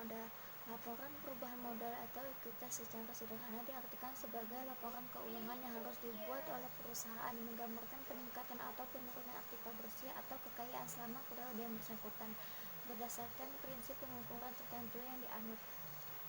modal. Laporan perubahan modal atau ekuitas secara sederhana diartikan sebagai laporan keuangan yang harus dibuat oleh perusahaan yang menggambarkan peningkatan atau penurunan aktiva bersih atau kekayaan selama periode yang bersangkutan berdasarkan prinsip pengukuran tertentu yang dianut.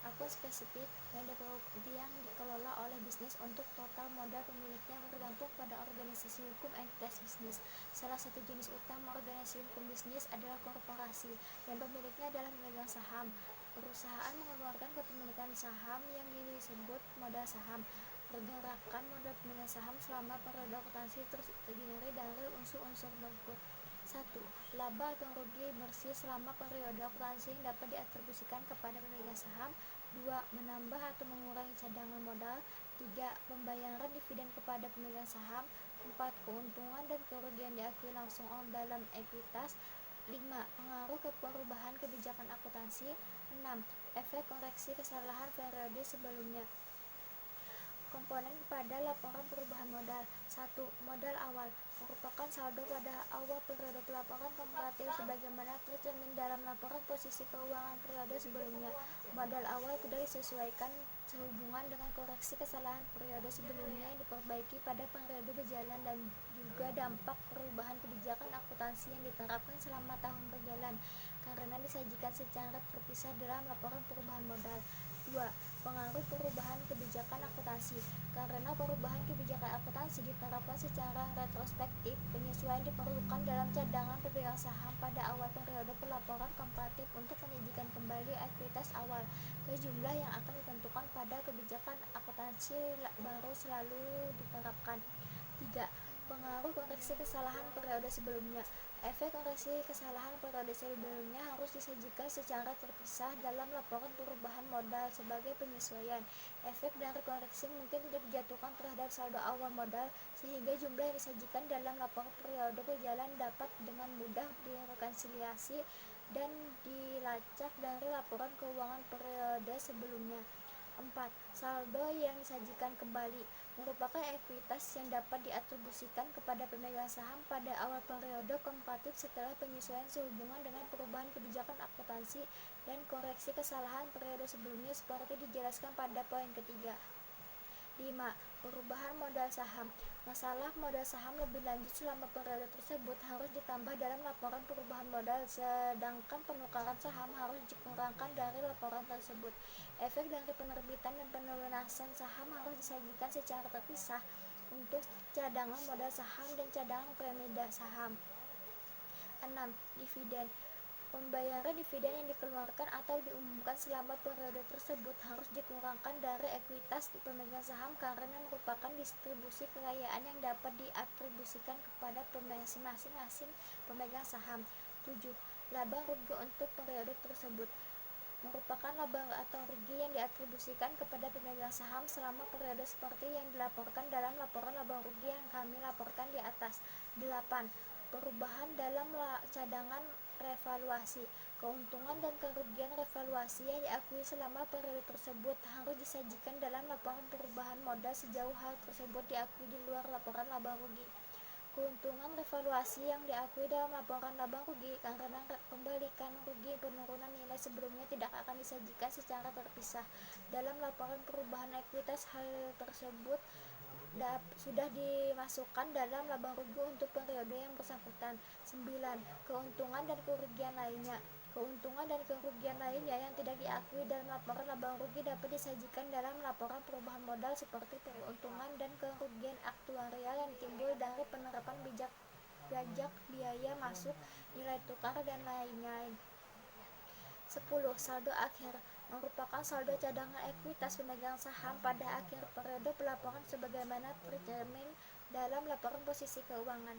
Akun spesifik yang dikelola oleh bisnis untuk total modal pemiliknya bergantung pada organisasi hukum entitas bisnis. Salah satu jenis utama organisasi hukum bisnis adalah korporasi, dan pemiliknya adalah pemegang saham. Perusahaan mengeluarkan kepemilikan saham yang disebut modal saham. Pergerakan modal pemegang saham selama periode akuntansi terus terdiri dari unsur-unsur berikut. 1. Laba atau rugi bersih selama periode akuntansi yang dapat diatribusikan kepada pemegang saham. 2. Menambah atau mengurangi cadangan modal. 3. Pembayaran dividen kepada pemegang saham. 4. Keuntungan dan kerugian diakui langsung dalam ekuitas. 5. Pengaruh ke perubahan kebijakan akuntansi. 6. Efek koreksi kesalahan periode sebelumnya. Komponen pada laporan perubahan modal. 1. Modal awal merupakan saldo pada awal periode pelaporan komparatif sebagaimana tercermin dalam laporan posisi keuangan periode sebelumnya. Modal awal tidak disesuaikan sehubungan dengan koreksi kesalahan periode sebelumnya yang diperbaiki pada periode berjalan dan juga dampak perubahan kebijakan akuntansi yang diterapkan selama tahun berjalan karena disajikan secara terpisah dalam laporan perubahan modal. 2. Pengaruh perubahan kebijakan akuntansi. Karena perubahan kebijakan akuntansi diterapkan secara retrospektif, penyesuaian diperlukan dalam cadangan pemegang saham pada awal periode pelaporan komparatif untuk menyajikan kembali ekuitas awal ke jumlah yang akan ditentukan pada kebijakan akuntansi baru selalu diterapkan. 3. Pengaruh koreksi kesalahan periode sebelumnya. Efek koreksi kesalahan periode sebelumnya harus disajikan secara terpisah dalam laporan perubahan modal sebagai penyesuaian. Efek dari koreksi mungkin tidak dijatuhkan terhadap saldo awal modal, sehingga jumlah yang disajikan dalam laporan periode berjalan dapat dengan mudah direkonsiliasi dan dilacak dari laporan keuangan periode sebelumnya. 4. Saldo yang disajikan kembali merupakan ekuitas yang dapat diatribusikan kepada pemegang saham pada awal periode komparatif setelah penyesuaian sehubungan dengan perubahan kebijakan akuntansi dan koreksi kesalahan periode sebelumnya seperti dijelaskan pada poin ketiga. 5. Perubahan modal saham. Masalah modal saham lebih lanjut selama periode tersebut harus ditambah dalam laporan perubahan modal, sedangkan penukaran saham harus dikurangkan dari laporan tersebut. Efek dari penerbitan dan pelunasan saham harus disajikan secara terpisah untuk cadangan modal saham dan cadangan premia saham. 6. Dividen. Pembayaran dividen yang dikeluarkan atau diumumkan selama periode tersebut harus dikurangkan dari ekuitas pemegang saham karena merupakan distribusi kekayaan yang dapat diatribusikan kepada masing-masing pemegang saham. 7. Laba rugi untuk periode tersebut merupakan laba atau rugi yang diatribusikan kepada pemegang saham selama periode seperti yang dilaporkan dalam laporan laba rugi yang kami laporkan di atas. 8. Perubahan dalam cadangan revaluasi. Keuntungan dan kerugian revaluasi yang diakui selama periode tersebut harus disajikan dalam laporan perubahan modal sejauh hal tersebut diakui di luar laporan laba rugi. Keuntungan revaluasi yang diakui dalam laporan laba rugi karena pembalikan rugi penurunan nilai sebelumnya tidak akan disajikan secara terpisah dalam laporan perubahan ekuitas. Hal tersebut sudah dimasukkan dalam laba rugi untuk periode yang bersangkutan. 9. Keuntungan dan kerugian lainnya. Keuntungan dan kerugian lainnya yang tidak diakui dalam laporan laba rugi dapat disajikan dalam laporan perubahan modal seperti keuntungan dan kerugian aktuarial yang timbul dari penerapan pajak biaya masuk, nilai tukar, dan lain-lain. 10. Saldo akhir merupakan saldo cadangan ekuitas pemegang saham pada akhir periode pelaporan sebagaimana tercermin dalam laporan posisi keuangan.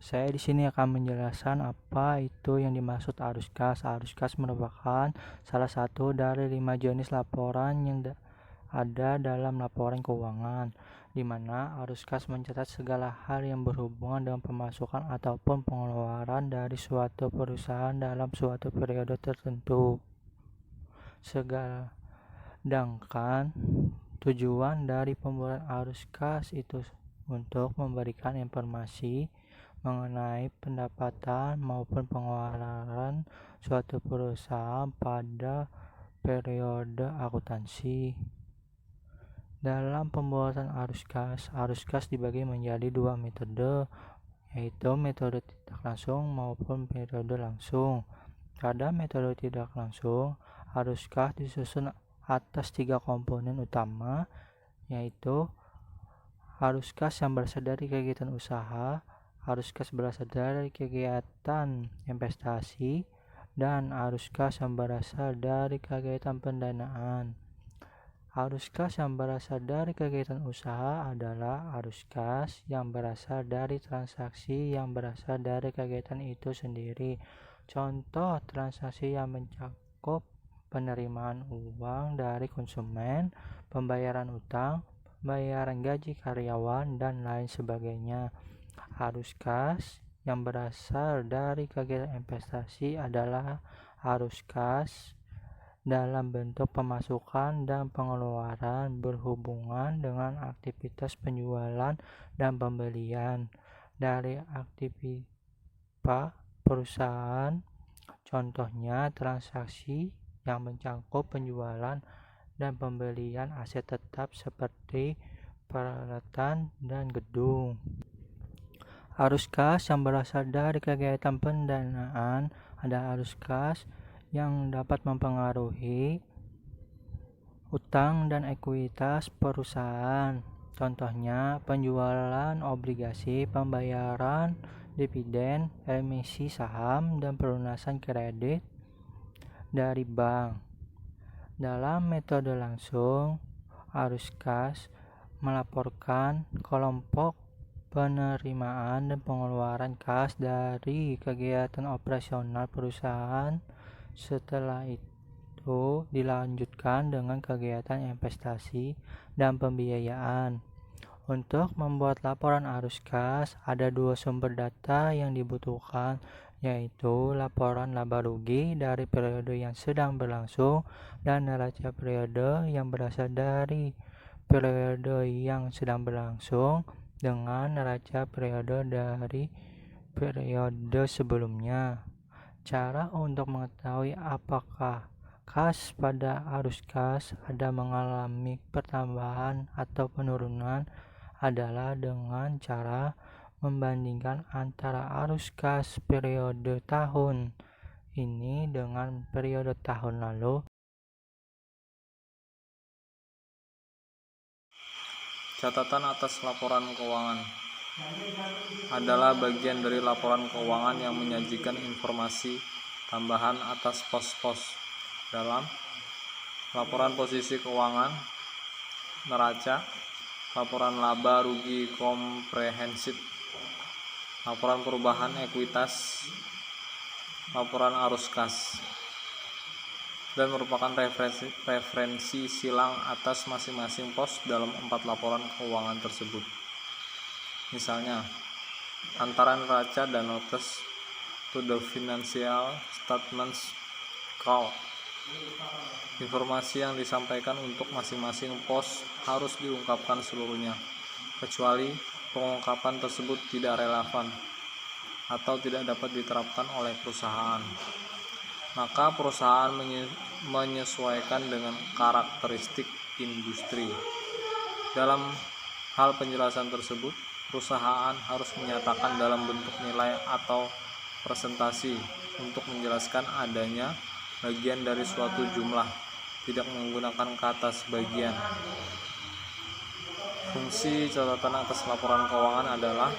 Saya di sini akan menjelaskan apa itu yang dimaksud arus kas. Arus kas merupakan salah satu dari 5 jenis laporan yang ada dalam laporan keuangan, di mana arus kas mencatat segala hal yang berhubungan dengan pemasukan ataupun pengeluaran dari suatu perusahaan dalam suatu periode tertentu. Sedangkan tujuan dari pembuatan arus kas itu untuk memberikan informasi mengenai pendapatan maupun pengeluaran suatu perusahaan pada periode akuntansi. Dalam pembuatan arus kas dibagi menjadi dua metode, yaitu metode tidak langsung maupun metode langsung. Pada metode tidak langsung, arus kas disusun atas 3 komponen utama, yaitu arus kas yang berasal dari kegiatan usaha, arus kas berasal dari kegiatan investasi, dan arus kas yang berasal dari kegiatan pendanaan. Arus kas yang berasal dari kegiatan usaha adalah arus kas yang berasal dari transaksi yang berasal dari kegiatan itu sendiri. Contoh transaksi yang mencakup penerimaan uang dari konsumen, pembayaran utang, pembayaran gaji karyawan, dan lain sebagainya. Arus kas yang berasal dari kegiatan investasi adalah arus kas dalam bentuk pemasukan dan pengeluaran berhubungan dengan aktivitas penjualan dan pembelian dari aktivitas perusahaan. Contohnya transaksi yang mencakup penjualan dan pembelian aset tetap seperti peralatan dan gedung. Arus kas yang berasal dari kegiatan pendanaan adalah arus kas yang dapat mempengaruhi utang dan ekuitas perusahaan. Contohnya penjualan obligasi, pembayaran dividen, emisi saham, dan pelunasan kredit dari bank. Dalam metode langsung, arus kas melaporkan kelompok penerimaan dan pengeluaran kas dari kegiatan operasional perusahaan. Setelah itu dilanjutkan dengan kegiatan investasi dan pembiayaan. Untuk membuat laporan arus kas, ada 2 sumber data yang dibutuhkan, yaitu laporan laba rugi dari periode yang sedang berlangsung dan neraca periode yang berasal dari periode yang sedang berlangsung dengan neraca periode dari periode sebelumnya. Cara untuk mengetahui apakah kas pada arus kas ada mengalami pertambahan atau penurunan adalah dengan cara membandingkan antara arus kas periode tahun ini dengan periode tahun lalu. Catatan atas laporan keuangan adalah bagian dari laporan keuangan yang menyajikan informasi tambahan atas pos-pos dalam laporan posisi keuangan, neraca, laporan laba rugi komprehensif, laporan perubahan ekuitas, laporan arus kas, dan merupakan referensi silang atas masing-masing pos dalam 4 laporan keuangan tersebut. Misalnya, antara neraca dan notes to the financial statements call. Informasi yang disampaikan untuk masing-masing pos harus diungkapkan seluruhnya, kecuali pengungkapan tersebut tidak relevan atau tidak dapat diterapkan oleh perusahaan. Maka perusahaan menyesuaikan dengan karakteristik industri. Dalam hal penjelasan tersebut, perusahaan harus menyatakan dalam bentuk nilai atau presentasi untuk menjelaskan adanya bagian dari suatu jumlah, tidak menggunakan kata sebagian. Fungsi catatan atas laporan keuangan adalah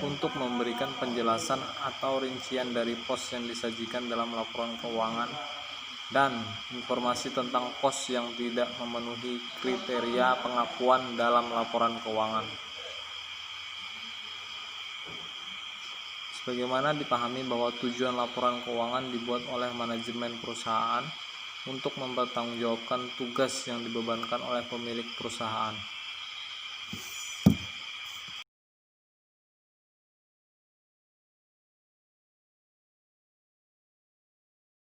untuk memberikan penjelasan atau rincian dari pos yang disajikan dalam laporan keuangan dan informasi tentang pos yang tidak memenuhi kriteria pengakuan dalam laporan keuangan. Sebagaimana dipahami bahwa tujuan laporan keuangan dibuat oleh manajemen perusahaan untuk mempertanggungjawabkan tugas yang dibebankan oleh pemilik perusahaan.